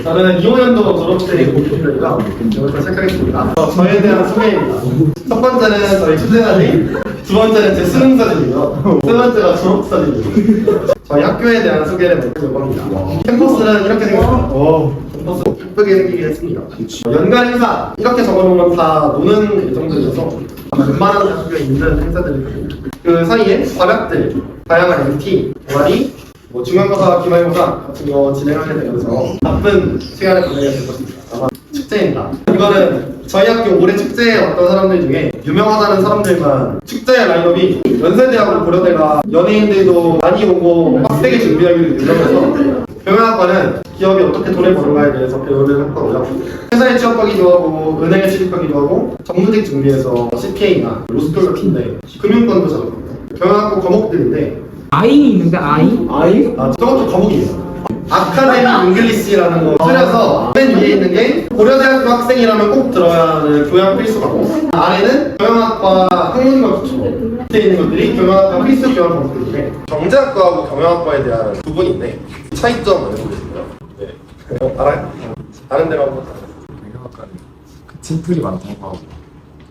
저는 2005년도 졸업생 공부생입니다. 지금부터 시작하겠습니다. 저에 대한 소개입니다. 첫 번째는 저희 출생사진, 두 번째는 제 수능사진이고요. 세 번째가 졸업사진이고요. 저희 학교에 대한 소개를 해보려고 합니다. 캠퍼스는 이렇게 생겼습니다. 캠퍼스 예쁘게 생기게 했습니다. 연간 행사 이렇게 적어놓으면 다 노는 예정들이어서 웬만한 학교에 있는 행사들이 있거든요. 그 사이에 과학들, 다양한 MT, 동아리, 중간고사, 기말고사 같은 거 진행하게 되면서 바쁜 시간을 보내게 될 것입니다. 아마 축제입니다. 이거는 저희 학교 올해 축제에 왔던 사람들 중에 유명하다는 사람들만 축제 라인업이 연세대하고 고려대가 연예인들도 많이 오고 빡세게 준비하기로 유명해서 경영학과는 기업이 어떻게 돈을 버는가에 대해서 배우는 학과고요. 회사에 취업하기도 하고 은행에 취직하기도 하고 정무직 준비해서 CPA나 로스쿨 같은데 금융권도 작업합니다. 경영학과 과목들인데 아잉이 있는데 아잉? 저것도 과목이에요. 아카데미 잉글리시라는 거 줄여서 맨 위에 있는 게 고려대학교 학생이라면 꼭 들어야 하는 교양 필수 과목, 아래는 경영학과 학문과 기초 밑에 있는 것들이 경영학과 필수 교양 과목들인데 경제학과하고 경영학과에 대한 부분인데 차이점 알려보겠습니다. 네. 알아요? 다른 데로 한번 경영학과는 그 팀플이 많다고 하고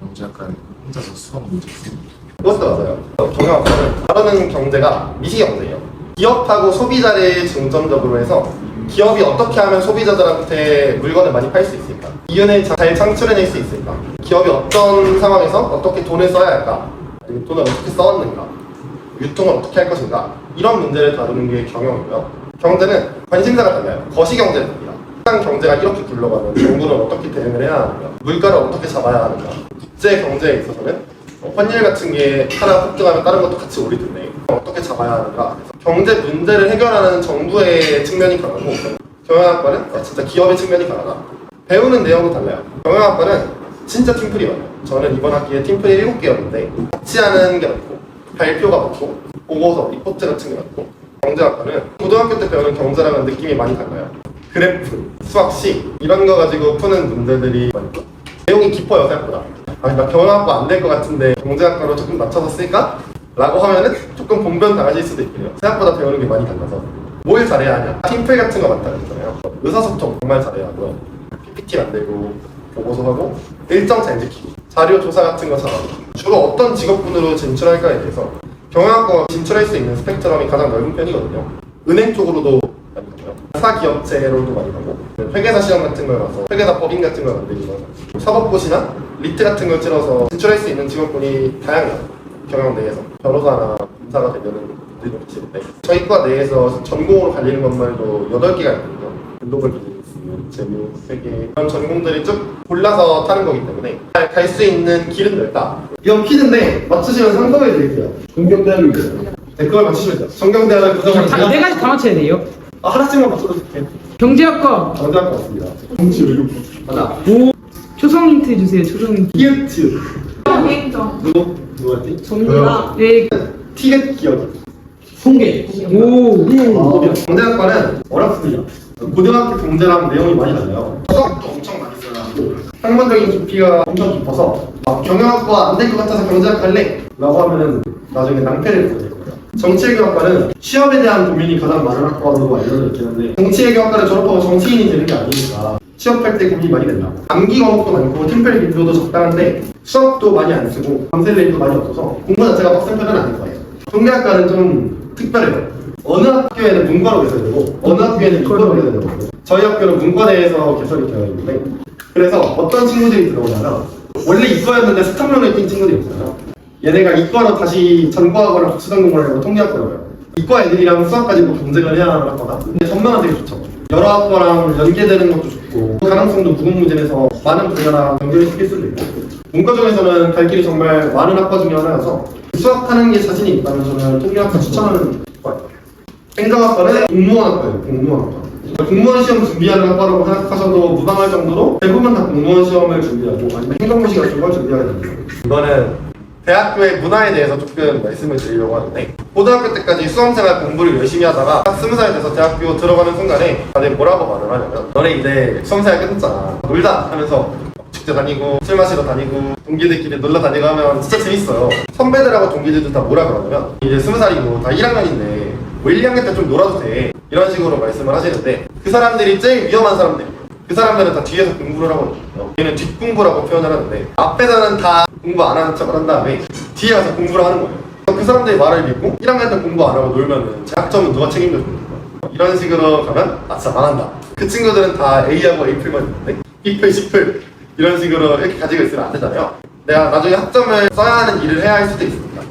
경제학과는 혼자서 수학 문제 푸는 그것도 맞아요. 경영학과는 다루는 경제가 미시경제예요. 기업하고 소비자를 중점적으로 해서 기업이 어떻게 하면 소비자들한테 물건을 많이 팔 수 있을까? 이윤을 잘 창출해낼 수 있을까? 기업이 어떤 상황에서 어떻게 돈을 써야 할까? 아니면 돈을 어떻게 써왔는가? 유통을 어떻게 할 것인가? 이런 문제를 다루는 게 경영이고요. 경제는 관심사가 달라요. 거시경제입니다. 시장 경제가 이렇게 굴러가면 정부는 어떻게 대응을 해야 하는가? 물가를 어떻게 잡아야 하는가? 국제 경제에 있어서는 환율 같은 게 하나 폭등하면 다른 것도 같이 오르던데 어떻게 잡아야 하는가? 경제 문제를 해결하는 정부의 측면이 강하고 경영학과는 진짜 기업의 측면이 강하다. 배우는 내용도 달라요. 경영학과는 진짜 팀플이 많아요. 저는 이번 학기에 팀플이 7개였는데 같이 하는 게 많고 발표가 많고 보고서, 리포트 같은 게 많고 경제학과는 고등학교 때 배우는 경제랑은 느낌이 많이 달라요. 그래프, 수학식 이런 거 가지고 푸는 문제들이 많고 내용이 깊어요 생각보다. 아니 나 경영학과 안 될 것 같은데 경제학과로 조금 낮춰서 쓸까? 라고 하면은 조금 봉변 당하실 수도 있고요. 생각보다 배우는 게 많이 달라서 뭘 잘해야 하냐? 팀플 같은 거 많다 그랬잖아요. 의사소통 정말 잘해야 하고요. PPT 만들고 보고서하고 일정 잘 지키고 자료 조사 같은 거 잘하고 주로 어떤 직업군으로 진출할까에 대해서 경영학과가 진출할 수 있는 스펙트럼이 가장 넓은 편이거든요. 은행 쪽으로도 많이 가고요. 사기업체로도 많이 가고 회계사 시험 같은 걸 가서 회계사 법인 같은 걸 만들기도 하고 사법고시나 리트 같은 걸 찔러서 진출할 수 있는 직업군이 다양해요. 경영 내에서 변호사나 검사가 되면은 분들이 계시는데 저희 과 내에서 전공으로 갈리는 것만으로 8개가 있거든요. 글로벌 비즈니스, 재무, 회계 이런 전공들이 쭉 골라서 타는 거기 때문에 갈 수 있는 길은 넓다. 이건 퀴즈인데 맞추시면 상담해 드릴게요. 정경대학입니다. 네, 그걸 맞추시면 돼요. 정경대학을 그동안 다 4가지 다 맞춰야 돼요. 하나씩만 맞춰도 좋겠네요. 경제학과. 정답 같습니다. 정치의료 맞아. 오. 초성 힌트 주세요. 초성 힌트. 티에트 비행정. 누구였지? 정답. 네. 티겟 기억. 통계. 오. 경제학과는 어렵습니다. 고등학교 경제랑 내용이 많이 달라요. 수학도 엄청 많이 써야 하고 학문적인 깊이가 엄청 깊어서 경영학과 안 될 것 같아서 경제학 할래? 라고 하면은 나중에 낭패를 보게 될 거예요. 정치외교학과는 취업에 대한 고민이 가장 많은 학과로 알려져 있긴 한데 정치외교학과를 졸업하고 정치인이 되는 게 아니니까 취업할 때 고민이 많이 된다. 암기 과목도 많고 팀플 빈도도 적당한데 수업도 많이 안 쓰고 강셀레이도 많이 없어서 공부 자체가 빡센 편은 아닐 거예요. 경제학과는 좀 특별해요. 어느 학교에는 문과로 개설이 되고 어느 학교에는 이과로 개설이 되거든요. 저희 학교는 문과대에서 개설이 되어 있는데 그래서 어떤 친구들이 들어오냐면 원래 이과였는데 스탑론을 뛴 친구들이 있어요. 얘네가 이과로 다시 전과하거나 복수 전공을 하고 통계학과로 가요. 이과 애들이랑 수학 가지고 경쟁을 해야 하는 학과다. 근데 전망은 되게 좋죠. 여러 학과랑 연계되는 것도 좋고 가능성도 무궁무진해서 많은 분야랑 연결을 시킬 수도 있고 문과 중에서는 갈 길이 정말 많은 학과 중에 하나여서 수학하는 게 자신이 있다면 저는 통계학과 추천하는 학과예요. 행정학과는 공무원학과예요. 공무원학과. 공무원 시험 준비하는 학과라고 생각하셔도 무방할 정도로 대부분 다 공무원 시험을 준비하고 아니면 행정고시 같은 걸 준비하게 됩니다. 이거는 대학교의 문화에 대해서 조금 말씀을 드리려고 하는데 고등학교 때까지 수험생활 공부를 열심히 하다가 딱 20살 돼서 대학교 들어가는 순간에 다들 뭐라고 말을 하냐면 너네 이제 수험생활 끝났잖아 놀다 하면서 축제 다니고 술 마시러 다니고 동기들끼리 놀러 다니고 하면 진짜 재밌어요. 선배들하고 동기들도 다 뭐라 그러냐면 이제 20살이고 다 1학년인데 뭐 1, 2학년 때 좀 놀아도 돼. 이런 식으로 말씀을 하시는데 그 사람들이 제일 위험한 사람들이에요. 그 사람들은 다 뒤에서 공부를 하거든요. 얘는 뒷공부라고 표현을 하는데 앞에서는 다 공부 안 하는 척을 한 다음에 뒤에 가서 공부를 하는 거예요. 그 사람들이 말을 믿고 1학년 때 공부 안 하고 놀면은 재학점은 누가 책임져 주는 거예요. 이런 식으로 가면 아 진짜 망한다. 그 친구들은 다 A하고 A플만 있는데 B플, C플 이런 식으로 이렇게 가지고 있으면 안 되잖아요. 내가 나중에 학점을 써야 하는 일을 해야 할 수도 있습니다.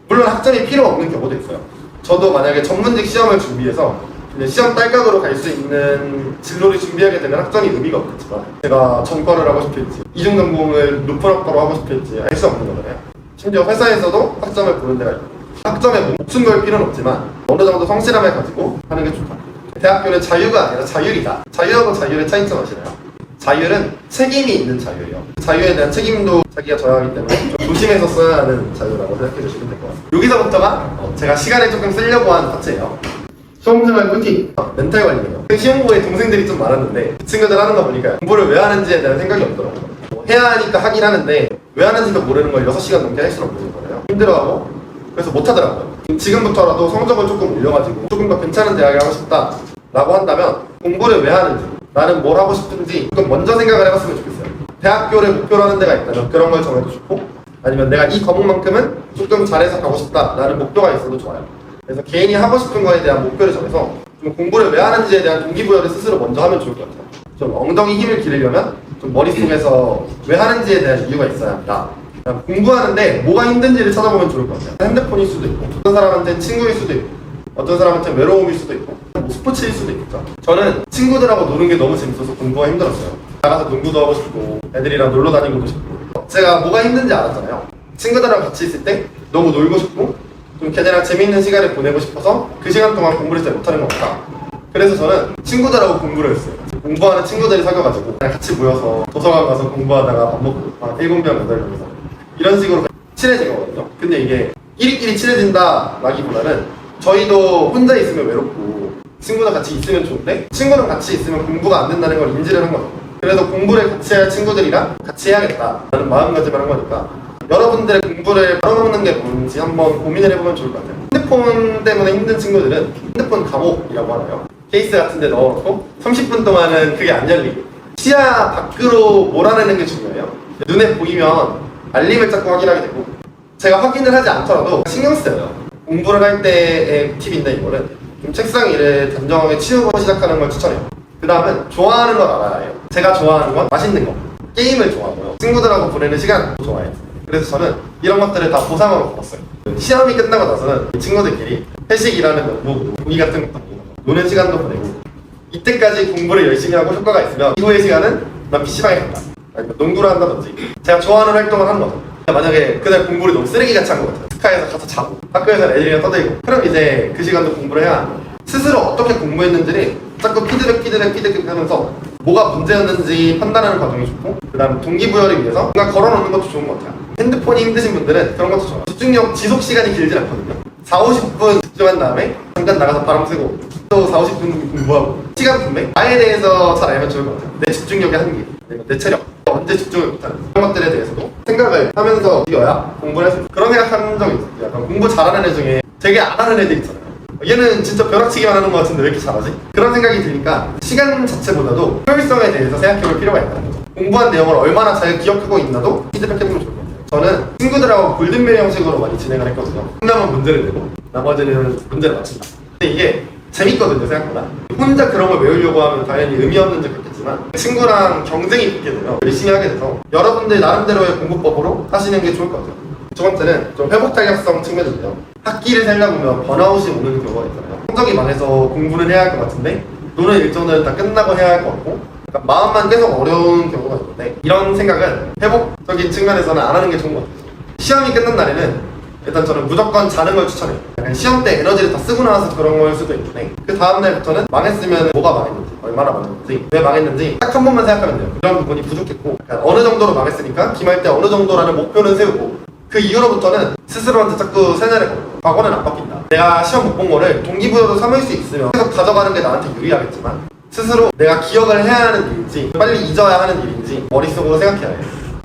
물론 학점이 필요 없는 경우도 있어요. 저도 만약에 전문직 시험을 준비해서 시험 딸깍으로 갈 수 있는 진로를 준비하게 되면 학점이 의미가 없겠지만 제가 전과를 하고 싶을지 이중전공을 높은 학과로 하고 싶을지 알 수 없는 거잖아요. 심지어 회사에서도 학점을 보는 데가 있고 학점에 목숨 걸 필요는 없지만 어느 정도 성실함을 가지고 하는 게 좋다. 대학교는 자유가 아니라 자율이다. 자유하고 자율의 차이점 아시나요? 자율은 책임이 있는 자유예요. 자유에 대한 책임도 자기가 져야 하기 때문에 좀 조심해서 써야 하는 자유라고 생각해 주시면 될 것 같아요. 여기서부터가 제가 시간을 조금 쓰려고 한 파트예요. 수험생활 꿀팁, 멘탈 관리예요. 시험부에 동생들이 좀 많았는데 그 친구들 하는 거 보니까 공부를 왜 하는지에 대한 생각이 없더라고요. 뭐 해야 하니까 하긴 하는데 왜 하는지도 모르는 걸 6시간 넘게 할 수는 없는 거예요. 힘들어하고 그래서 못 하더라고요. 지금부터라도 성적을 조금 올려가지고 조금 더 괜찮은 대학에 하고 싶다 라고 한다면 공부를 왜 하는지 나는 뭘 하고 싶은지 조금 먼저 생각을 해봤으면 좋겠어요. 대학교를 목표로 하는 데가 있다면 그런 걸 정해도 좋고 아니면 내가 이 과목만큼은 조금 잘해서 가고 싶다 라는 목표가 있어도 좋아요. 그래서 개인이 하고 싶은 거에 대한 목표를 정해서 좀 공부를 왜 하는지에 대한 동기부여를 스스로 먼저 하면 좋을 것 같아요. 좀 엉덩이 힘을 기르려면 좀 머릿속에서 왜 하는지에 대한 이유가 있어야 합니다. 공부하는데 뭐가 힘든지를 찾아보면 좋을 것 같아요. 핸드폰일 수도 있고 어떤 사람한테는 친구일 수도 있고 어떤 사람한테는 외로움일 수도 있고 뭐 스포츠일 수도 있겠죠. 저는 친구들하고 노는 게 너무 재밌어서 공부가 힘들었어요. 나가서 농구도 하고 싶고 애들이랑 놀러 다니고도 싶고 제가 뭐가 힘든지 알았잖아요. 친구들이랑 같이 있을 때 너무 놀고 싶고 좀 걔네랑 재밌는 시간을 보내고 싶어서 그 시간 동안 공부를 잘 못하는 것 같다. 그래서 저는 친구들하고 공부를 했어요. 공부하는 친구들이 사귀어가지고 그냥 같이 모여서 도서관 가서 공부하다가 밥 먹고 7명, 8명이서 이런 식으로 친해진 거거든요. 근데 이게 끼리끼리 친해진다 라기보다는 저희도 혼자 있으면 외롭고 친구랑 같이 있으면 좋은데 친구랑 같이 있으면 공부가 안 된다는 걸 인지를 한 거죠. 그래서 공부를 같이 할 친구들이랑 같이 해야겠다라는 마음가짐을 한 거니까 여러분들의 공부를 벌어먹는 게 뭔지 한번 고민을 해보면 좋을 것 같아요. 핸드폰 때문에 힘든 친구들은 핸드폰 감옥이라고 하나요? 케이스 같은 데 넣어놓고 30분 동안은 그게 안 열리고 시야 밖으로 몰아내는 게 중요해요. 눈에 보이면 알림을 자꾸 확인하게 되고 제가 확인을 하지 않더라도 신경 쓰여요. 공부를 할 때의 팁인데 이거는 좀 책상 위를 단정하게 치우고 시작하는 걸 추천해요. 그 다음은 좋아하는 걸 알아야 해요. 제가 좋아하는 건 맛있는 거, 게임을 좋아하고요. 친구들하고 보내는 시간도 좋아해요. 그래서 저는 이런 것들을 다 보상으로 먹었어요. 시험이 끝나고 나서는 친구들끼리 회식이라는 명목으로 고기 같은 것도 먹고 노는 시간도 보내고 이때까지 공부를 열심히 하고 효과가 있으면 이후의 시간은 난 PC방에 간다 아니면 농구를 한다든지 제가 좋아하는 활동을 하는 거죠. 만약에 그날 공부를 너무 쓰레기같이 한 것 같아요. 스카에서 가서 자고 학교에서 애들이랑 떠들고 그럼 이제 그 시간도 공부를 해야 하는 거예요. 스스로 어떻게 공부했는지를 자꾸 피드백 하면서 뭐가 문제였는지 판단하는 과정이 좋고 그 다음 동기부여를 위해서 뭔가 걸어놓는 것도 좋은 것 같아요. 핸드폰이 힘드신 분들은 그런 것도 좋아요. 집중력 지속 시간이 길지 않거든요. 4-50분 집중한 다음에 잠깐 나가서 바람 쐬고 또 4-50분 공부하고 시간 분배 나에 대해서 잘 알면 좋을 것 같아요. 내 집중력의 한계, 내 체력, 언제 집중을 못하는 그런 것들에 대해서도 생각을 하면서 이겨야 공부를 할 수 있어요. 그런 생각하는 적이 있어요. 약간 공부 잘하는 애 중에 되게 안 하는 애들 있잖아요. 얘는 진짜 벼락치기만 하는 것 같은데 왜 이렇게 잘하지? 그런 생각이 드니까 시간 자체보다도 효율성에 대해서 생각해볼 필요가 있다는 거죠. 공부한 내용을 얼마나 잘 기억하고 있나도 피드백해보면 좋을 것 같아요. 저는 친구들하고 골든벨 형식으로 많이 진행을 했거든요. 한 명은 문제를 내고 나머지는 문제를 맞춘다. 근데 이게 재밌거든요, 생각보다. 혼자 그런 걸 외우려고 하면 당연히 의미 없는 적 같겠지만 친구랑 경쟁이 붙게 되면 열심히 하게 돼서 여러분들 나름대로의 공부법으로 하시는 게 좋을 것 같아요. 두 번째는 좀 회복 탄력성 측면인데요. 학기를 살다 보면 번아웃이 오는 경우가 있잖아요. 성적이 망해서 공부는 해야 할 것 같은데 노는 일정은 다 끝나고 해야 할 것 같고 그러니까 마음만 계속 어려운 경우가 있는데 이런 생각은 회복적인 측면에서는 안 하는 게 좋은 것 같아요. 시험이 끝난 날에는 일단 저는 무조건 자는 걸 추천해요. 시험 때 에너지를 다 쓰고 나와서 그런 걸 수도 있는데 그 다음 날부터는 망했으면 뭐가 망했는지 얼마나 망했는지 왜 망했는지 딱 한 번만 생각하면 돼요. 이런 부분이 부족했고 어느 정도로 망했으니까 기말 때 어느 정도라는 목표는 세우고 그 이후로부터는 스스로한테 자꾸 세뇌를 걸고 과거는 안 바뀐다. 내가 시험 못 본 거를 동기부여로 삼을 수 있으면 계속 가져가는 게 나한테 유리하겠지만 스스로 내가 기억을 해야 하는 일인지 빨리 잊어야 하는 일인지 머릿속으로 생각해야 해요.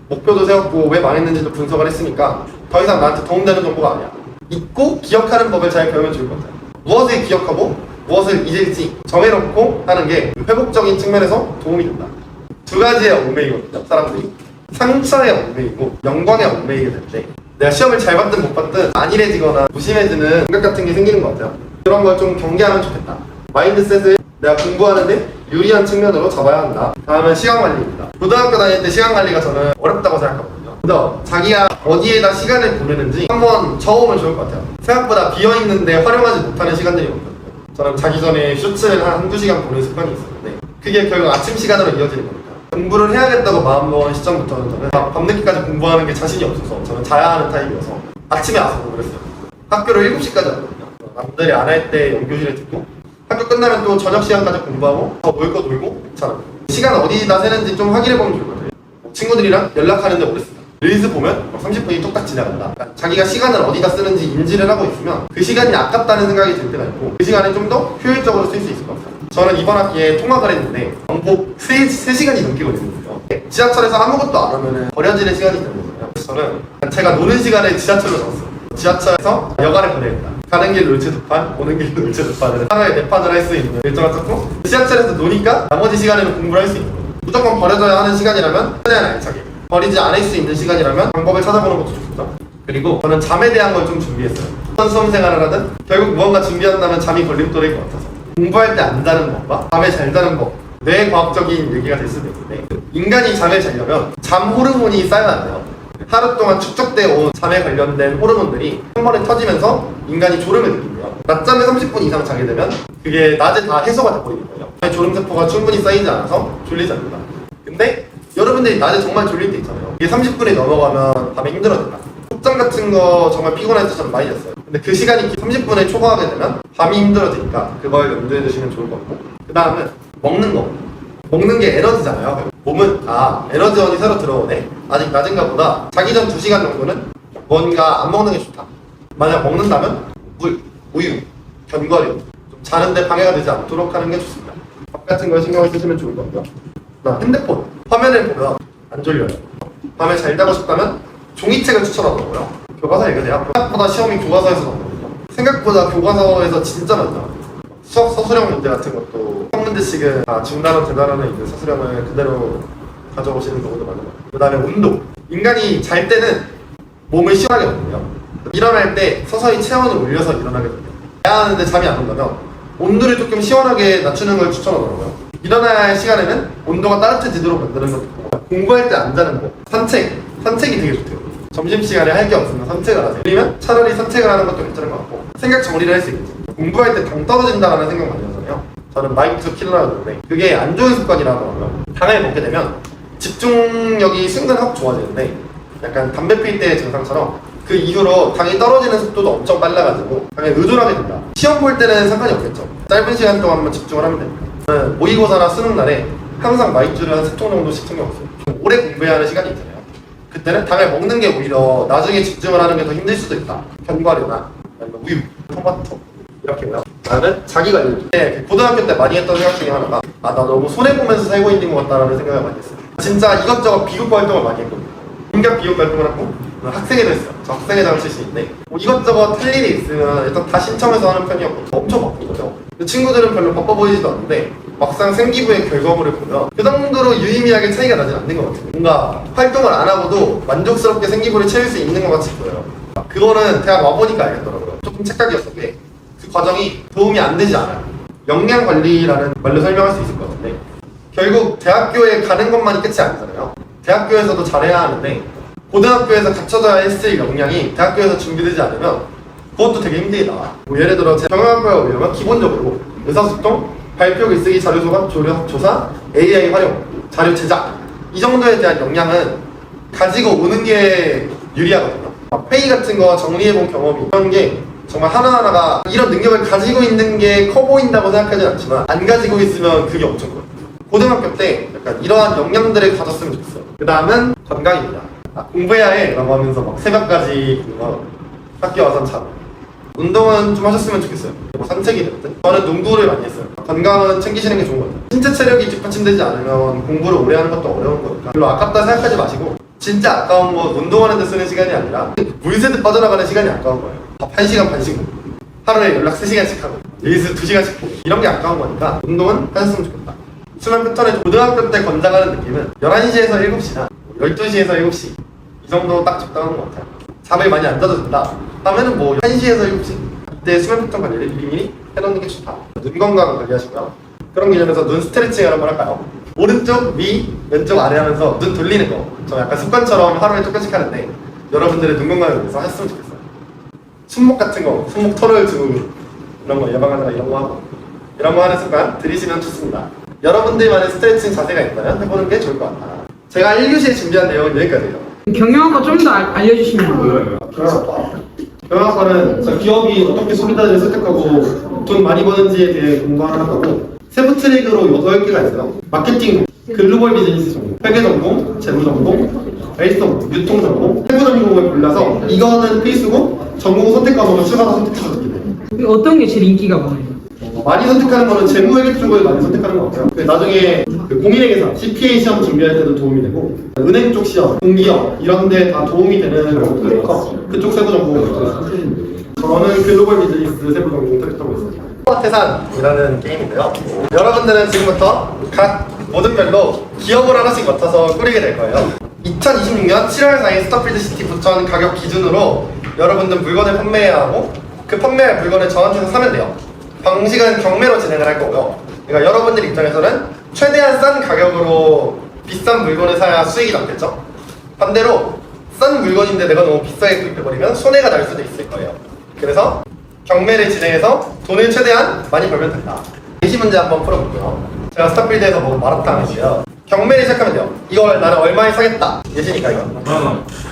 목표도 세웠고 왜 망했는지도 분석을 했으니까 더 이상 나한테 도움되는 정보가 아니야. 잊고 기억하는 법을 잘 배우면 좋을 것 같아요. 무엇을 기억하고 무엇을 잊을지 정해놓고 하는 게 회복적인 측면에서 도움이 된다. 두 가지의 얽매이거든요. 사람들이 상처에 얽매이고 영광에 얽매이게 될 때 내가 시험을 잘 봤든 못 봤든 안일해지거나 무심해지는 생각 같은 게 생기는 것 같아요. 그런 걸 좀 경계하면 좋겠다. 마인드셋을 내가 공부하는데 유리한 측면으로 잡아야 한다. 다음은 시간 관리입니다. 고등학교 다닐 때 시간 관리가 저는 어렵다고 생각하거든요. 그래서 자기가 어디에다 시간을 보내는지 한번 적어보면 좋을 것 같아요. 생각보다 비어있는데 활용하지 못하는 시간들이 많거든요. 저는 자기 전에 슈츠를 한 1~2시간 보는 습관이 있었는데 그게 결국 아침 시간으로 이어지는 겁니다. 공부를 해야겠다고 마음먹은 시점부터는 저는 밤늦게까지 공부하는 게 자신이 없어서 저는 자야 하는 타입이어서 아침에 와서 공부를 했어요. 학교를 7시까지 왔거든요. 남들이 안 할 때 연교실에 듣고 학교 끝나면 또 저녁 시간까지 공부하고 더 놀 거 놀고 괜찮아요. 시간 어디다 새는지 좀 확인해보면 좋을 것 같아요. 친구들이랑 연락하는데 오래 쓴다. 릴스 보면 30분이 뚝딱 지나간다. 그러니까 자기가 시간을 어디다 쓰는지 인지를 하고 있으면 그 시간이 아깝다는 생각이 들 때가 있고 그 시간을 좀 더 효율적으로 쓸 수 있을 것 같아요. 저는 이번 학기에 통학을 했는데 왕복 3시간이 넘게 걸리거든요. 지하철에서 아무것도 안 하면 버려지는 시간이 되는 거잖아요. 그래서 저는 제가 노는 시간을 지하철로 잡았어요. 지하철에서 여가를 보내겠다. 가는 길 롤체 2판, 오는 길 롤체 2판을 하루에 4판을 할 수 있는 일정을 잡고 지하철에서 노니까 나머지 시간에는 공부를 할 수 있는 거예요. 무조건 버려져야 하는 시간이라면 최대한 알차게, 버리지 않을 수 있는 시간이라면 방법을 찾아보는 것도 좋습니다. 그리고 저는 잠에 대한 걸 좀 준비했어요. 어떤 수험 생활을 하든 결국 무언가 준비한다면 잠이 걸림돌일 것 같아서 공부할 때 안 자는 법과 밤에 잘 자는 법, 뇌과학적인 얘기가 될 수도 있는데 인간이 잠을 자려면 잠 호르몬이 쌓여야 돼요. 하루 동안 축적되어 온 잠에 관련된 호르몬들이 한 번에 터지면서 인간이 졸음을 느낀대요. 낮잠을 30분 이상 자게 되면 그게 낮에 다 해소가 돼버리는 거예요. 졸음세포가 충분히 쌓이지 않아서 졸리지 않는다. 근데 여러분들이 낮에 정말 졸릴 때 있잖아요. 이게 30분이 넘어가면 밤에 힘들어진다. 숙장 같은 거 정말 피곤할 때 저는 많이 잤어요. 근데 그 시간이 30분을 초과하게 되면 밤이 힘들어지니까 그걸 염두에 두시면 좋을 것 같고 그 다음은 먹는 거. 먹는 게 에너지잖아요. 몸은 에너지원이 새로 들어오네. 아직 낮은가 보다. 자기 전 2시간 정도는 뭔가 안 먹는 게 좋다. 만약 먹는다면 물, 우유, 견과류 좀 자는데 방해가 되지 않도록 하는 게 좋습니다. 밥 같은 걸 신경을 쓰시면 좋을 것 같고요. 핸드폰 화면을 보면 안 졸려요. 밤에 잘 자고 싶다면 종이책을 추천하더라고요. 교과서 읽으세요. 생각보다 시험이 교과서에서 나오거든요. 생각보다 교과서에서 진짜 많이 나와요. 수학 서술형 문제 같은 것도 한 문제씩은 중단원 대단원에 있는 서술형을 그대로 가져오시는 경우도 많은 것 같아요. 그 다음에 운동. 인간이 잘 때는 몸을 시원하게 하거든요. 일어날 때 서서히 체온을 올려서 일어나게 됩니다. 자야 하는데 잠이 안 온다면 온도를 조금 시원하게 낮추는 걸 추천하더라고요. 일어날 시간에는 온도가 따뜻해지도록 만드는 것도 있고 공부할 때 안 자는 거, 산책이 되게 좋대요. 점심시간에 할 게 없으면 산책을 하세요. 아니면 차라리 산책을 하는 것도 괜찮은 것 같고 생각 정리를 할 수 있겠죠. 공부할 때 당 떨어진다라는 생각 많이 하잖아요. 저는 마인드 킬러라는데 그게 안 좋은 습관이라고 하더라고요. 당을 먹게 되면 집중력이 순간 확 좋아지는데 약간 담배 필 때의 증상처럼 그 이후로 당이 떨어지는 속도도 엄청 빨라가지고 당에 의존하게 된다. 시험 볼 때는 상관이 없겠죠. 짧은 시간 동안만 집중을 하면 됩니다. 저는 모의고사나 수능 날에 항상 마이쮸를 한 3통 정도씩 챙겨먹어요. 좀 오래 공부해야 하는 시간이 있잖아요. 그때는 당을 먹는 게 오히려 나중에 집중을 하는 게 더 힘들 수도 있다. 견과류나 아니면 우유, 토마토 이렇게요. 나는 자기관리. 고등학교 때 많이 했던 생각 중에 하나가 나 너무 손해보면서 살고 있는 것 같다라는 생각을 많이 했어요. 진짜 이것저것 비교 활동을 많이 했거든요. 온갖 비교 활동을 하고 학생회도 했어요. 저 학생회장 출신인데 이것저것 할 일이 있으면 일단 다 신청해서 하는 편이었고 엄청 바쁘거든요. 친구들은 별로 바빠 보이지도 않는데 막상 생기부의 결과물을 보면 그 정도로 유의미하게 차이가 나진 않는 것 같아요. 뭔가 활동을 안 하고도 만족스럽게 생기부를 채울 수 있는 것 같이 보여요. 그거는 대학 와보니까 알겠더라고요. 조금 착각이었던 게 그 과정이 도움이 안 되지 않아요. 역량관리라는 말로 설명할 수 있을 것 같은데 결국 대학교에 가는 것만이 끝이 아니잖아요. 대학교에서도 잘해야 하는데 고등학교에서 갖춰져야 했을 역량이 대학교에서 준비되지 않으면 그것도 되게 힘들다. 뭐 예를 들어 제 경영학과에 오면 기본적으로 의사소통, 발표 글쓰기, 자료 조각, 조사, AI 활용, 자료 제작 이 정도에 대한 역량은 가지고 오는 게 유리하거든요. 회의 같은 거 정리해본 경험이 이런 게 정말 하나하나가 이런 능력을 가지고 있는 게 커 보인다고 생각하진 않지만 안 가지고 있으면 그게 엄청 커요. 고등학교 때 약간 이러한 역량들을 가졌으면 좋겠어요. 그 다음은 건강입니다. 공부해야 해 라고 하면서 막 새벽까지 학교 와서 자고 운동은 좀 하셨으면 좋겠어요. 뭐 산책이 됐든 저는 농구를 많이 했어요. 건강은 챙기시는 게 좋은 것 같아요. 신체 체력이 뒷받침되지 않으면 공부를 오래 하는 것도 어려운 거니까 별로 아깝다 생각하지 마시고 진짜 아까운 건 운동하는 데 쓰는 시간이 아니라 물새듯 빠져나가는 시간이 아까운 거예요. 밥 1시간 반씩 먹고 하루에 연락 3시간씩 하고 릴스 2시간씩 보고 이런 게 아까운 거니까 운동은 하셨으면 좋겠다. 수면 패턴에 고등학교 때 권장하는 느낌은 11시에서 7시나 12시에서 7시 이 정도 딱 적당한 것 같아요. 잠을 많이 안 자도 된다 하면은 뭐 1시에서 7시 이때 수면 패턴 관리를 미리 해놓는 게 좋다. 눈 건강 관리하시고요. 그런 개념에서 눈 스트레칭을 한번 할까요? 오른쪽 위, 왼쪽 아래 하면서 눈 돌리는 거. 저 약간 습관처럼 하루에 조금씩 하는데 여러분들의 눈 건강을 위해서 하셨으면 좋겠어요. 손목 같은 거, 손목 털을 두고 이런 거 예방하느라 이런 거 하고 이런 거 하는 습관 들이시면 좋습니다. 여러분들만의 스트레칭 자세가 있다면 해보는 게 좋을 것 같다. 제가 1교시에 준비한 내용은 여기까지예요. 경영학과 좀 더 알려주시면 돼요. 경영학과는 기업이 어떻게 소비자들을 선택하고 돈 많이 버는지에 대해 공부하는 거고 세부 트랙으로 8개가 있어요. 마케팅, 글로벌 비즈니스 전공, 회계 전공, 재무 전공, 에이스 전공, 유통 전공, 세부 전공을 골라서 이거는 필수고 전공 선택 과목은 추가로 선택하셔도 돼요. 어떤 게 제일 인기가 많아요? 많이 선택하는 거는 재무회계 쪽을 많이 선택하는 것 같아요. 나중에 공인회계사, CPA 시험 준비할 때도 도움이 되고 은행 쪽 시험, 공기업 이런 데 다 도움이 되는 거라서 그쪽 세부 전공을 선택하시면 돼요. 저는 글로벌 비즈니스 세부 전공 선택하고 있습니다. 태산이라는 게임인데요. 여러분들은 지금부터 각 모든 별로 기업을 하나씩 맡아서 꾸리게 될 거예요. 2026년 7월 4일 스타필드 시티 부천 가격 기준으로 여러분들 물건을 판매해야 하고 그 판매할 물건을 저한테서 사면 돼요. 방식은 경매로 진행을 할 거고요. 그러니까 여러분들 입장에서는 최대한 싼 가격으로 비싼 물건을 사야 수익이 남겠죠? 반대로 싼 물건인데 내가 너무 비싸게 구입해버리면 손해가 날 수도 있을 거예요. 그래서 경매를 진행해서 돈을 최대한 많이 벌면 된다. 예시 문제 한번 풀어볼게요. 제가 스타필드에서 뭐 마라탕이고요. 경매를 시작하면 돼요. 이걸 나는 얼마에 사겠다. 예시니까 이거.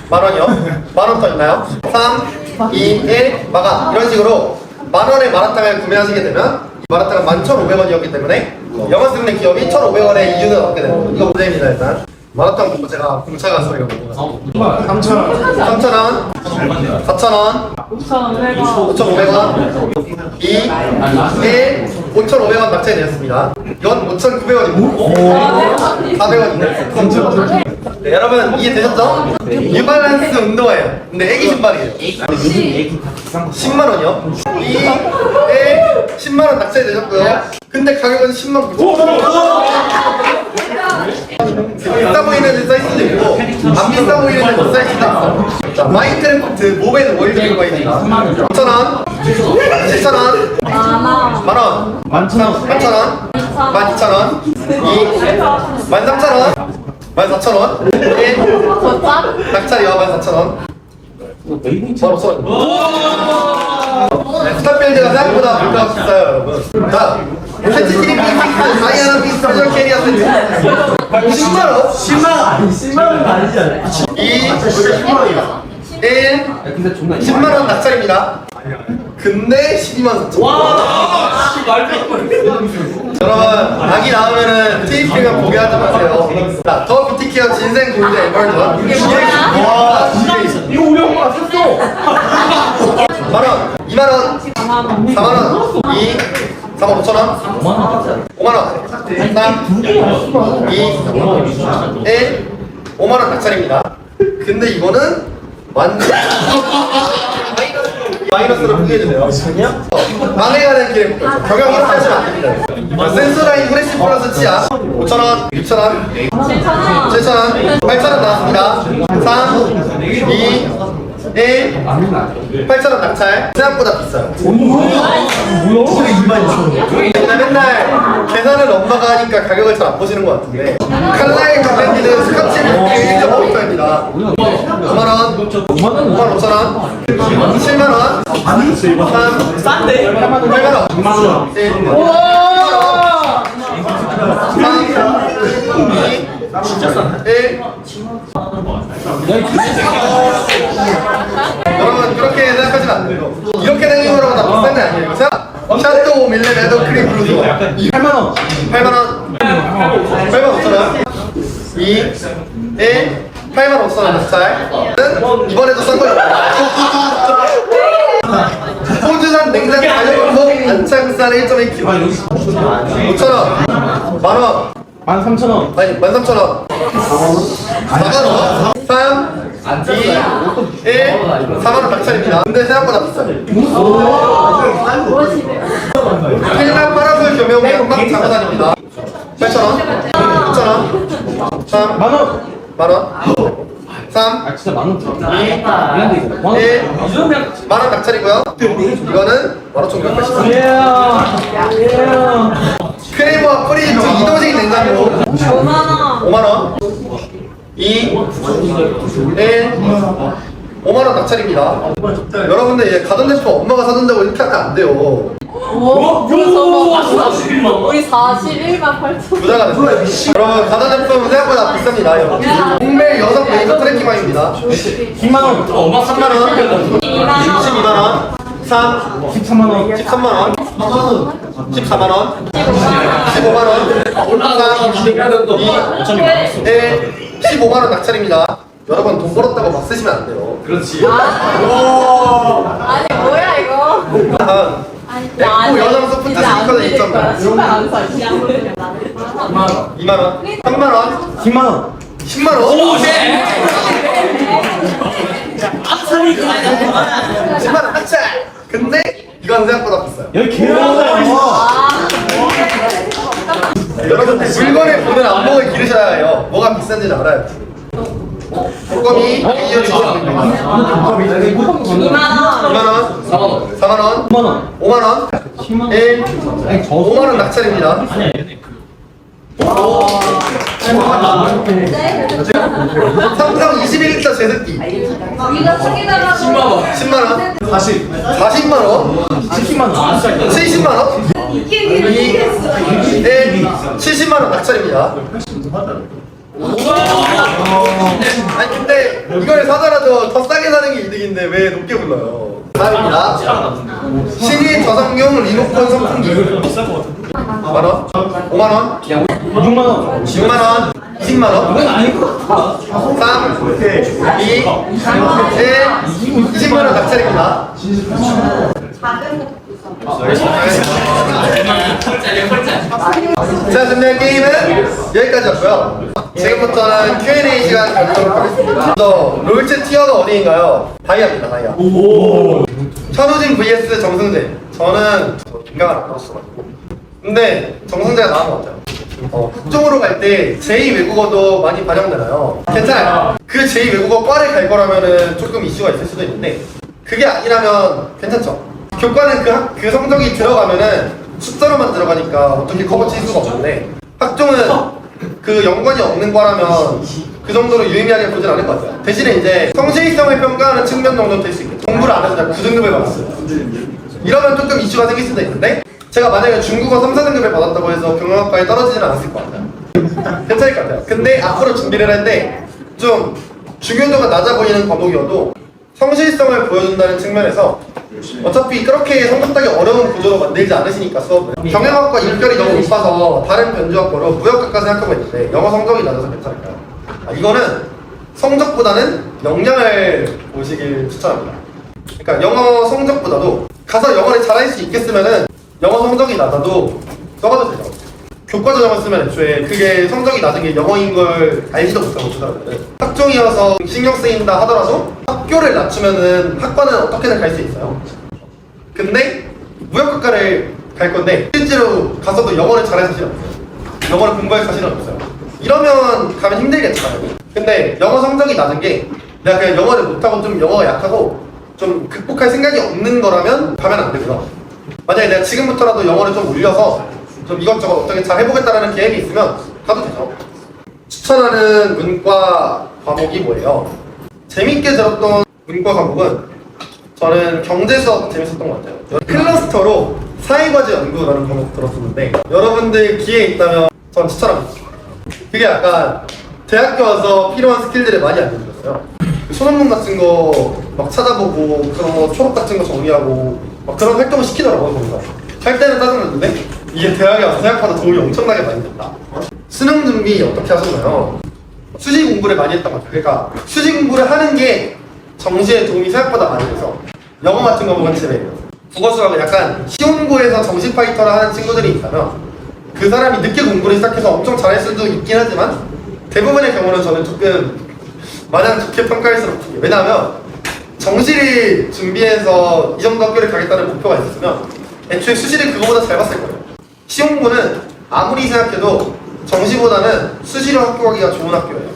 만 원이요? 만 원 더 있나요? 3, 2, 1, 마감. 이런 식으로 만 원의 마라탕을 구매하시게 되면 이 마라탕은 11,500원이었기 때문에 영화승리 기업이 1,500원의 이윤을 얻게 되는 거예요. 이거 문제입니다. 일단 마라탕 먹고 제가 공차 가서 이거 먹어요. 3,000원 4,000원 5,500원 2, 1, 5,500원 낙찰이 되었습니다. 이건 5,900원입니다. 400원이네. 네, 여러분 이해되셨죠? 뉴발란스 운동화예요. 근데 애기 신발이에요. 10만원이요? 2, 1, 10만원 낙찰이 되셨고요. 근데 가격은 10만 9천. 비싸 보이는 사이즈도 있고 안 비싸 보이는 사이즈도 있어. 자, 마인크래프트 모바일 월드 기어가입니다. 5,000원 7,000원 만원 11,000원 12,000원 2 13,000원 14,000원 1 낙찰이요 14,000원 15,000원. 스타필드가 생각보다 물가가 비싸요 여러분. 자, 세트 트리핑 다이아나 스페셜 캐리어 세트 10만원 10만원 아니지 않아요? 2 10만원이다 1 10만원 낙찰입니다. 근데 12만 4천. 여러분 아기 나오면은 테이핑은 포기하지 마세요. 자, 더 뷰티케어 진생 골드 에멀전 이거 500원 샀어. 만원 2만원 4만원 2 4만 5천원 5만원 3 2 1 5만원 낙찰입니다. 근데 이거는 완전 마이너스로 포기해주세요. 망해가는 길에 묶여서 경영 이렇게 하시면 안 됩니다. 센서라인 후레쉬 플러스 치아 5,000원, 6,000원, 7,000원, 8,000원 나왔습니다. 3, 2, 1, 8,000원 낙찰. 생각보다 비싸요. 근데 맨날 계산을 엄마가 하니까 가격을 잘 안 보시는 것 같은데 칼라의 가격이는 스카치 밀크 1.5리터입니다. 5만원, 5만 5천원, 7만원, 3, 싼데? 8만원, 6만원, 1, 3, 2, 1. 여러분 그렇게 생각하시면 안 돼요. 이렇게 생긴 거라고 다 비싼 게 아니에요. 샤또 밀레 레더 크림 블루즈 8만원 8만원 8만 5천원 2 1 8만 5천원 낙찰. 이번에도 싼 거예요. 호주산 냉장 가격으로 안창산 1.1kg 5천원 만원 13,000원 아니 13,000원 4만원 3 안 2, 짰어요. 1, 4만원 낙찰입니다. 근데 생각보다 비싸요. 헬라 파라솔 겸용 양방 장어단입니다. 8,000원, 9,000원, 3, 만원, 3, 아 진짜 만원 더. 2, 미안한데 이거. 만원. 1, 이 정도면. 만원 낙찰이고요. 이거는 15,980원. 크레이머와 프리즈 이동식 냉장고 5만원. 5만원, 2, 1, 5만원 낙찰입니다. 여러분들 이제 가전제품 엄마가 사준다고 이렇게 하면 안 돼요. 우리 41만 8천. 부자가 됐어요. 여러분 가전제품 생각보다 비쌉니다. 여러분. 동멜 여성 메이커 트래킹망입니다. 10만원. 3만원, 2만원. 22만원, 3, 13만원. 13만원, 14만원, 15만원, 3, 2, 1, 15만원 낙찰입니다. 여러분 돈 벌었다고 막 쓰시면 안 돼요. 그렇지. 아니 뭐야 이거. 다음 에코 여성 소프트 스피커는 2.0 신발 안 사. 2만원, 3만원, 10만원. 10만원, 오 쉣. 10만원 낙찰! 근데 이건 생각보다 비싸요. 여기 개많아요. 여러분 물건을 보는 안목을 기르셔야 해요. 뭐가 비싼지는 알아요. 꼼꼼히 이어주시면 됩니다. 2만원. 2만원, 4만원. 4만원, 10만원. 5만원, 1, 5만원 낙찰입니다. 삼성 21리터 제습기 이거 쓰기다가 10만원, 40만원, 10만원. 70만원, 2, 1, 70만원 낙찰입니다. 아니 근데 이걸 사더라도 더 싸게 사는 게 이득인데 왜 높게 불러요? 다음입니다. 신인 저상용 리모컨 선풍기 5만원, 5만원, 6만원. 6만원, 20만원, 이건 아닐 것 같아. 3, 2, 1, 20만원 낙찰입니다. 자, 준비한 게임은 여기까지였고요. 지금부터는 Q&A 시간 가지도록 하겠습니다. 먼저 롤체 티어가 어디인가요? 다이아입니다, 다이아. 천우진 vs 정승재. 저는 인강을 안 들었어가지고. 근데 정승재가 나은 것 같아요. 국정으로 갈 때 제2외국어도 많이 반영되나요? 괜찮아요. 그 제2외국어 과를 갈 거라면은 조금 이슈가 있을 수도 있는데 그게 아니라면 괜찮죠. 교과는 그 성적이 들어가면은 숫자로만 들어가니까 어떻게 커버 칠 수가 없는데 학종은 그 연관이 없는 거라면 그 정도로 유의미하게 보진 않을 것 같아요. 대신에 이제 성실성을 평가하는 측면 정도는 될 수 있겠죠. 공부를 안 해서 그냥 9등급을 받았어요. 이러면 조금 이슈가 생길 수도 있는데 제가 만약에 중국어 3, 4등급을 받았다고 해서 경영학과에 떨어지지는 않았을 것 같아요. 괜찮을 것 같아요. 근데 앞으로 준비를 하는데 좀 중요도가 낮아 보이는 과목이어도 성실성을 보여준다는 측면에서 어차피 그렇게 성적 따기 어려운 구조로 만들지 않으시니까 수업을 경영학과 일결이 너무 높아서 다른 변주학과로 무역학과 생각하고 있는데 영어 성적이 낮아서 괜찮을까요? 이거는 성적보다는 역량을 보시길 추천합니다. 그러니까 영어 성적보다도 가서 영어를 잘할 수 있겠으면은 영어 성적이 낮아도 써봐도 되죠. 교과 전형을 쓰면 애초에 그게 성적이 낮은 게 영어인 걸 알지도 못하고 주더라고요. 학종이어서 신경 쓰인다 하더라도 학교를 낮추면은 학과는 어떻게든 갈 수 있어요. 근데 무역학과를 갈 건데 실제로 가서도 영어를 잘할 자신은 없어요. 영어를 공부할 자신은 없어요. 이러면 가면 힘들겠죠. 근데 영어 성적이 낮은 게 내가 그냥 영어를 못하고 좀 영어가 약하고 좀 극복할 생각이 없는 거라면 가면 안 되고요. 만약에 내가 지금부터라도 영어를 좀 올려서 좀 이것저것 어떻게 잘 해보겠다라는 계획이 있으면 가도 되죠. 추천하는 문과 과목이 뭐예요? 재밌게 들었던 문과 과목은 저는 경제 수업 재밌었던 것 같아요. 클러스터로 사회과제 연구라는 과목 들었었는데 여러분들 기회 있다면 전 추천합니다. 그게 약간 대학교 와서 필요한 스킬들을 많이 알려주셨어요. 소논문 같은 거 막 찾아보고 그런 거 초록 같은 거 정리하고 막 그런 활동을 시키더라고요. 거기서 할 때는 짜증났는데 이게 대학에 와서 생각보다 도움이 엄청나게 많이 됐다. 수능 준비 어떻게 하셨나요? 수시 공부를 많이 했던 것 같아요. 그러니까 수시 공부를 하는 게 정시에 도움이 생각보다 많이 돼서 영어 같은 거 보면 재미예요. 국어 수학은 약간 시험고에서 정시 파이터를 하는 친구들이 있다면 그 사람이 늦게 공부를 시작해서 엄청 잘할 수도 있긴 하지만 대부분의 경우는 저는 조금 마냥 좋게 평가할 수는 없습니다. 왜냐하면 정시를 준비해서 이 정도 학교를 가겠다는 목표가 있었으면 애초에 수시를 그거보다 잘 봤을 거예요. 시공부는 아무리 생각해도 정시보다는 수시로 학교 가기가 좋은 학교예요.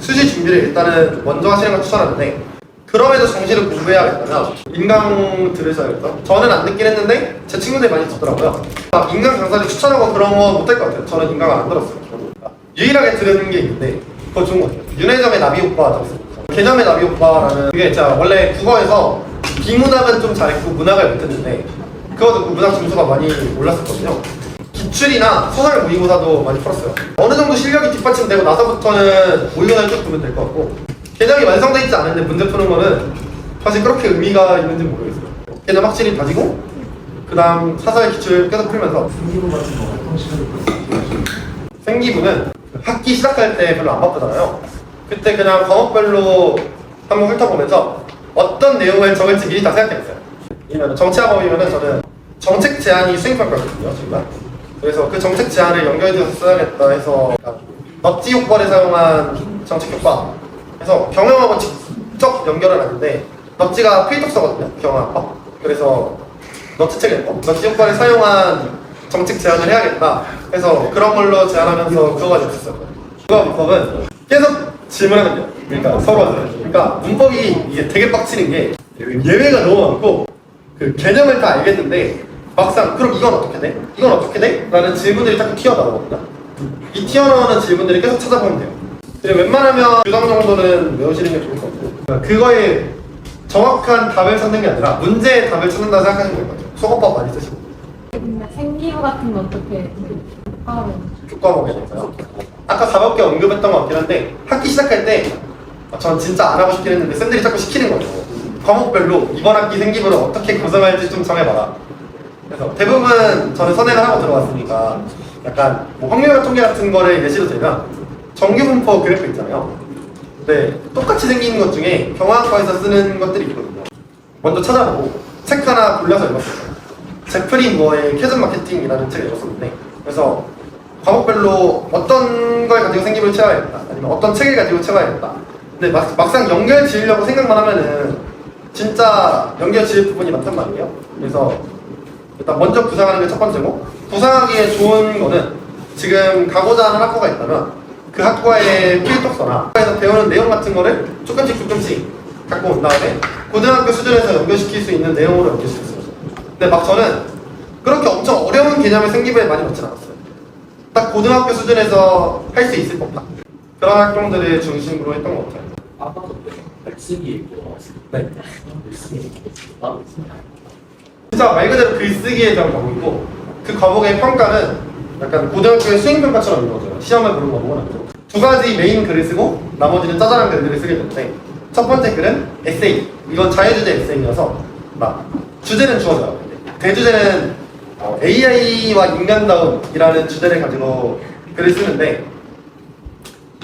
수시 준비를 일단은 먼저 하시는 걸 추천하는데 그럼에도 정시를 공부해야겠다면 인강 들으셔야겠죠. 저는 안 듣긴 했는데 제 친구들이 많이 듣더라고요. 인강 강사를 추천하고 그런 건 못할 것 같아요. 저는 인강을 안 들었어요. 유일하게 들은 게 있는데 그거 좋은 것 같아요. 윤회점의 나비 오빠 들었어요. 개념의 나비 오빠라는 그게 제가 원래 국어에서 비문학은 좀 잘했고 문학을 못했는데 그거 듣고 문학 점수가 많이 올랐었거든요. 기출이나 소설 모의고사도 많이 풀었어요. 어느 정도 실력이 뒷받침되고 나서부터는 모의고사를 쭉 보면 될 것 같고 개념이 완성되어 있지 않은데 문제 푸는 거는 사실 그렇게 의미가 있는지 모르겠어요. 개념 확실히 다지고 그 다음 사설 기출 계속 풀면서 생기부 같은 거 어떤 시간이 생기부는 학기 시작할 때 별로 안 바쁘잖아요. 그때 그냥 과목별로 한번 훑어보면서 어떤 내용을 적을지 미리 다 생각해봤어요. 왜냐면 정치학업이면은 저는 정책 제안이 수행평가거든요, 저희가. 그래서 그 정책 제안을 연결해서 써야겠다 해서 넛지 효과를 사용한 정책 효과 그래서 경영하고 직접 연결은 아닌데 넛지가 필독서거든요, 경영학과. 그래서 넛지 책을 읽고 넛지 효과를 사용한 정책 제안을 해야겠다 해서 그런 걸로 제안하면서 그거 가지고 있었어요. 국어 문법은 계속 질문하면 돼요. 그러니까 서로한테. 그러니까 문법이 이게 되게 빡치는 게 예외가 너무 많고 그 개념을 다 알겠는데 막상 그럼 이건 어떻게 돼? 이건 어떻게 돼? 라는 질문들이 자꾸 튀어나오거든요. 이 튀어나오는 질문들을 계속 찾아보면 돼요. 근데 웬만하면 규정 정도는 외우시는 게 좋을 것 같고 그거에 정확한 답을 찾는 게 아니라 문제의 답을 찾는다 생각하시면 될 것 같아요. 수거법 많이 쓰시고 근데 생기부 같은 거 어떻게 교과목에 대해서요. 아까 가볍게 언급했던 것 같긴 한데 학기 시작할 때 전 진짜 안 하고 싶긴 했는데 쌤들이 자꾸 시키는 거죠. 과목별로 이번 학기 생기부를 어떻게 구성할지 좀 정해봐라. 그래서 대부분 저는 선행을 하고 들어왔으니까 약간 뭐 확률과 통계 같은 거를 예시로 들면 정규 분포 그래프 있잖아요. 근데 똑같이 생긴 것 중에 경영학과에서 쓰는 것들이 있거든요. 먼저 찾아보고 책 하나 골라서 읽었어요. 제프리 무어의 캐전 마케팅이라는 책을 읽었었는데 그래서 과목별로 어떤 걸 가지고 생기부를 채워야겠다 아니면 어떤 책을 가지고 채워야겠다. 근데 막상 연결 지으려고 생각만 하면은 진짜 연결 지을 부분이 많단 말이에요. 그래서 일단 먼저 구상하는 게 첫 번째고 구상하기에 좋은 거는 지금 가고자 하는 학과가 있다면 그 학과의 필독서나 학과에서 배우는 내용 같은 거를 조금씩 갖고 온 다음에 고등학교 수준에서 연결시킬 수 있는 내용으로 연결시킬 수 있어요. 근데 막 저는 그렇게 엄청 어려운 개념의 생기부에 많이 넣진 않았어요. 딱 고등학교 수준에서 할 수 있을 법한 그런 활동들을 중심으로 했던 것 같아요. 아빠도 글쓰기 있고 네. 글쓰기 있고 따로 있습니다. 진짜 말 그대로 글쓰기에 대한 과목이고 그 과목의 평가는 약간 고등학교의 수행평가처럼 이루어져요. 시험을 보는 과목은 아니죠. 두 가지 메인 글을 쓰고 나머지는 짜잘한 글들을 쓰게 되는데 첫 번째 글은 에세이. 이건 자유주제 에세이여서 막 주제는 주어져요. 대주제는 AI와 인간다움이라는 주제를 가지고 글을 쓰는데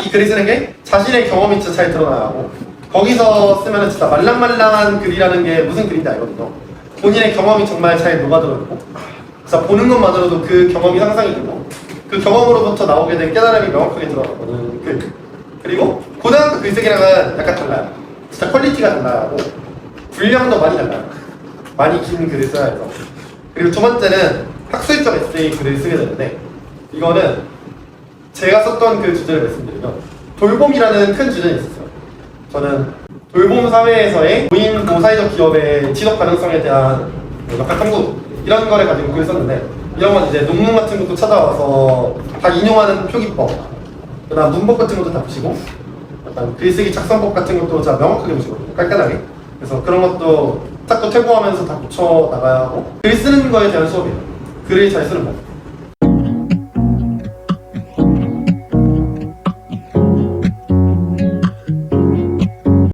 이 글을 쓰는 게 자신의 경험이 진짜 잘 드러나야 하고 거기서 쓰면 진짜 말랑말랑한 글이라는 게 무슨 글인지 알거든요. 본인의 경험이 정말 잘 녹아들어있고 진짜 보는 것만으로도 그 경험이 상상이 되고 그 경험으로부터 나오게 된 깨달음이 명확하게 드러나거든 글. 그리고 고등학교 글쓰기랑은 약간 달라요. 진짜 퀄리티가 달라야 하고 분량도 많이 달라요. 많이 긴 글을 써야 해서. 그리고 두 번째는 학술적 에세이 글을 쓰게 되는데 이거는 제가 썼던 그 주제를 말씀드리면 돌봄이라는 큰 주제는 있었어요. 저는 돌봄 사회에서의 노인 사회적 기업의 지속 가능성에 대한 역할 탐구 이런 거를 가지고 글을 썼는데 이런 건 이제 논문 같은 것도 찾아와서 다 인용하는 표기법 그다음 문법 같은 것도 다 보시고 약간 글쓰기 작성법 같은 것도 다 명확하게 보시거든요. 깔끔하게. 그래서 그런 것도 자꾸 퇴보하면서 다 붙여 나가야 하고 글 쓰는 거에 대한 수업이에요. 글을 잘 쓰는 법.